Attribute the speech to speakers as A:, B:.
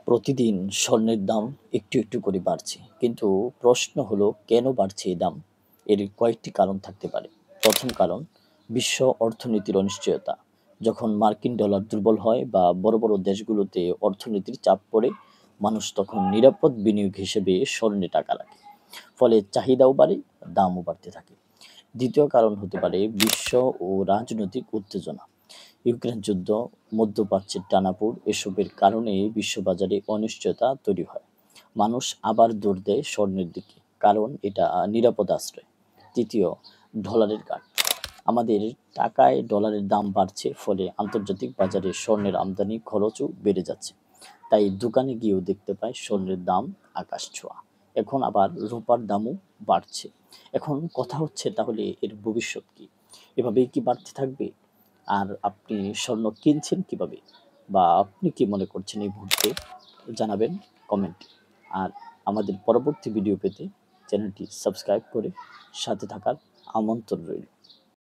A: প্রতিদিন স্বর্ণের দাম একটু একটু করে বাড়ছে, কিন্তু প্রশ্ন হলো কেন বাড়ছে এই দাম? এর কয়েকটি কারণ থাকতে পারে। প্রথম কারণ, বিশ্ব অর্থনীতির অনিশ্চয়তা। যখন মার্কিন ডলার দুর্বল হয় বা বড় বড় দেশগুলোতে অর্থনীতির চাপ পড়ে, মানুষ তখন নিরাপদ বিনিয়োগ হিসেবে স্বর্ণে টাকা রাখে। ফলে চাহিদাও বাড়ে, দামও বাড়তে থাকে। দ্বিতীয় কারণ হতে পারে বিশ্ব ও রাজনৈতিক উত্তেজনা। ইউক্রেন যুদ্ধ, মধ্যপ্রাচ্যের টানাপোড় এসবের কারণে বিশ্ববাজারে অনিশ্চয়তা তৈরি হয়। মানুষ আবার দৌড় দেয় স্বর্ণের দিকে, কারণ এটা নিরাপদ আশ্রয়। তৃতীয়, ডলারের ঘাট। আমাদের টাকায় ডলারের দাম বাড়ছে, ফলে আন্তর্জাতিক বাজারে স্বর্ণের আমদানি খরচও বেড়ে যাচ্ছে। তাই দোকানে গিয়েও দেখতে পাই স্বর্ণের দাম আকাশ ছোঁয়া। এখন আবার রূপার দামও বাড়ছে। এখন কথা হচ্ছে, তাহলে এর ভবিষ্যৎ কি? এভাবেই কি বাড়তে থাকবে? আর আপনি স্বর্ণ কিনছেন কিভাবে? বা আপনি কি মনে করছেন এই মুহূর্তে? জানাবেন কমেন্টে। আর আমাদের পরবর্তী ভিডিও পেতে চ্যানেলটি সাবস্ক্রাইব করে সাথে থাকার আমন্ত্রণ রইল।